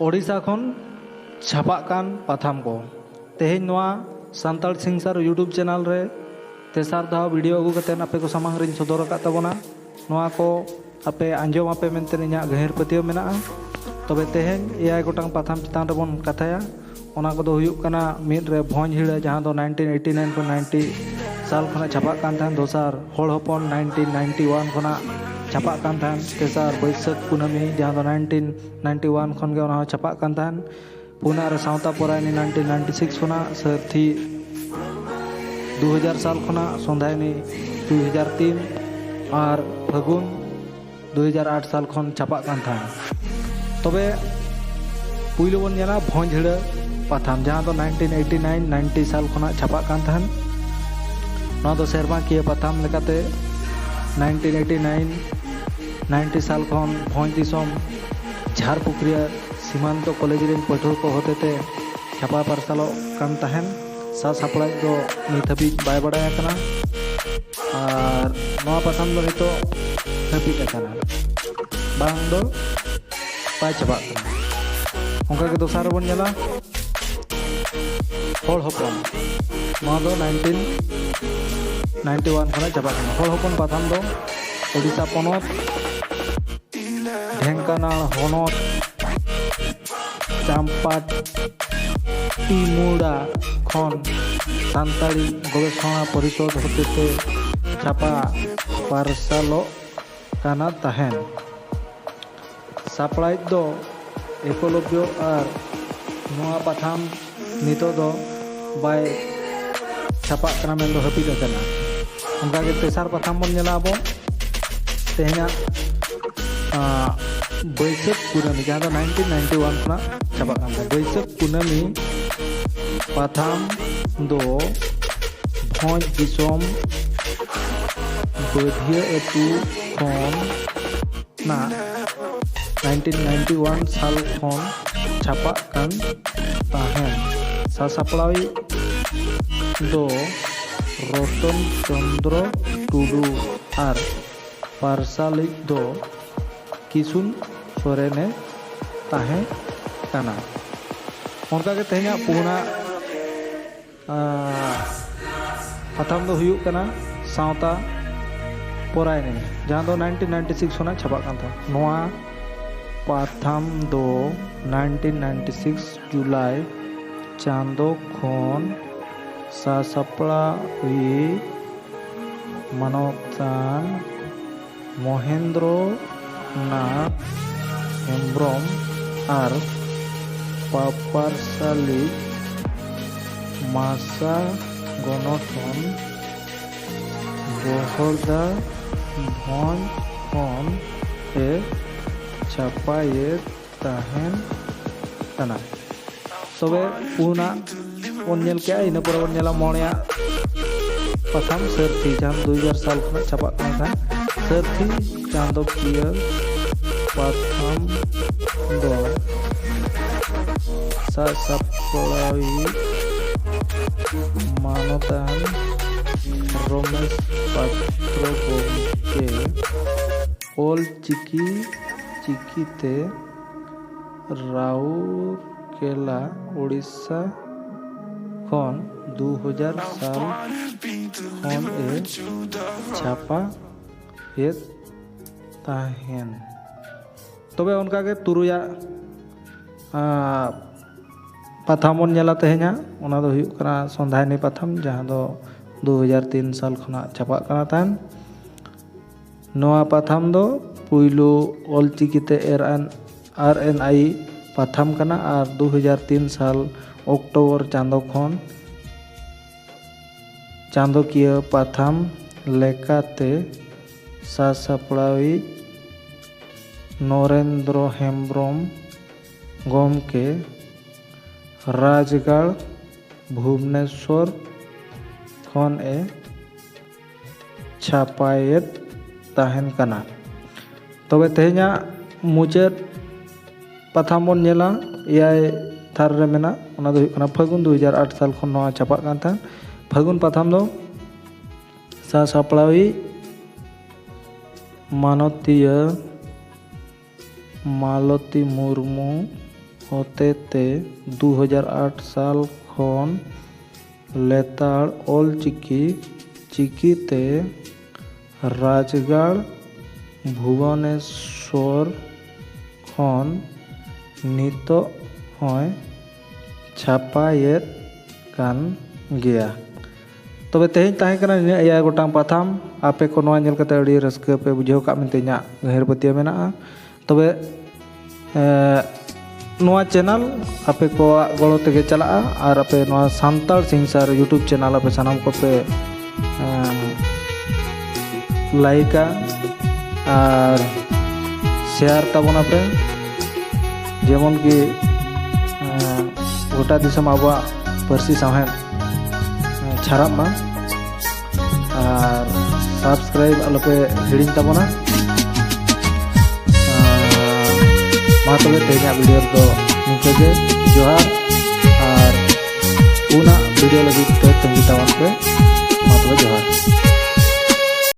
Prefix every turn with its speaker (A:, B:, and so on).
A: ओडिशा खन छापा कान पाथाम को तेहेन नोआ सांताल सिंगसार यूट्यूब चैनल रे तेसार दाव वीडियो अगू कते आपे को सामांग रिन सदर का तबना नोआ को आपे आंजोम आपे मेनते इᱧᱟᱹᱜ गहिर पतियो मेना तबे तेहेन एआई गोटांग पाथाम चितान रेबन कथाया ओना को दो हुयुग कना मिद रे भोज हिड़ा जहां दो 1989 को 90 साल खना छापा कान थान दोसार होड़ हपन 1991 खना छापा कान थान तेसार बैसाख कुनामी जहां दो 1991 खन के ओना छापा कान थान पुना रे सावता परायनी 1996 खना सरथी 2000 साल खना संधायनी 2003 और फागुन 2008 साल खन छापा कान थान तबे पुइलो बन नेला भोज हिड़ा पाथाम जहां दो 1989 90 साल खना छापा कान थान नौ दो सेरमा किए पाथाम लेकाते 1989 90 साल खन भोज दिसम झारपुकुरिया सीमांत कॉलेज रेन पठुआ को होते छापा पार्सालो कान तहन सा सापड़ा दो नित हबी बाय बड़ाया कना और नवा पाथाम दो नितो हबी कना बांग दो पाय छापा कना उनका के दोसार बन नेला होड़ हपन नवा दो 1991 खना छापा कना होड़ हपन पाथाम दो ओडिशा पनत ढेंकानाल हनत चाम्पाट टिमुड़ा खन सान्ताड़ी गवेषणा परिषद होते छापा पार्सालो काना तहन सापड़ाई दो एकलव्य और नोआ पाथाम नितो दो बाय छापा कना मेन दो हपीद कना उनका के तेसार पाथाम बन नेला अब तेहना बैसाख कुनामी जहां दो 1991 खना छापा कान बैसाख कुनामी पाथाम दो भोज दिसम बधिया एतु खन ना 1991 साल खन छापा कान ताहेन सासापड़ावी दो रतन चंद्र टुडू और पार्सालिक दो किसुन सोरेने ताहे काना उनका के तेहना पुना पाथाम दो हुयुग कना सावता परायने जहां दो 1996 खना छापा कान था नोआ पाथाम दो 1996 जुलाई चांदो खन सासापड़ावी मानवतान महेंद्र नाथ हेम्ब्रम और पापारसालिक मासा गणठन बहरदा भन खन ए छापाए तहन कना तबे पुना बन नेल के इन पर बन नेला मोणया पाथाम सरथी जहां 2000 साल खना छापा कान था सरथी चांदोकिया पाथाम दो सासापड़ावी मानतान रमेश पात्र गोमके ओल चिकीते राउरकेला ओडिशा खन 2000 साल खन ए छापा हेत ताहेन तबे उनका के तुरुया पाथाम बन नेला तेहेना ओना दो हुयुग कना संधायनी पाथाम जहां दो 2003 साल खना छापा काना तान नोआ पाथाम दो पुइलो ऑलचिकीते RNI पाथाम कना और 2003 साल अक्टोबर चांदो खन चांदोकिया पाथाम लेकाते सासापड़ावी नरेंद्र हेम्ब्रम गोमके राजगढ़ भुवनेश्वर खन ए छापाएत ताहेन कना तबे तेहेना मुचाद पाथाम बन नेला एआई थार रे मेना ओना दो हुयुग कना फागुन 2008 साल खन नोआ छापा कान था फागुन पाथाम दो सासापड़ावी मानतीय मालती मुर्मू होतेते 2008 साल खन लेताड़ ऑलचिकी चिकीते राजगढ़ भुवनेश्वर खन नितो होय छापायेद कान गया। तबे तेहें ताहें कना एयाय गोटांग पाथाम आपे को नोआ नेल कते अड़ी रस्का पे बुझाव का मेनते इᱧᱟᱹᱜ गहर पतिया मेनाआ। तबे नोआ चैनल आपे को गड़ो तेगे चलाआ और आपे नोआ सांताल सिंसार यूट्यूब चैनल आपे सानाम को पे लाइका और शेयर ताबोना पे जेमन की गोटा दिसम आबा परसी साहेब छाराब मा और सब्सक्राइब अलपे हिड़िंग ताबोना। मा तबे तेहें वीडियो तो निके गे जोहार और उना वीडियो लगी ते तंगी तावन पे मा तबे जोहार।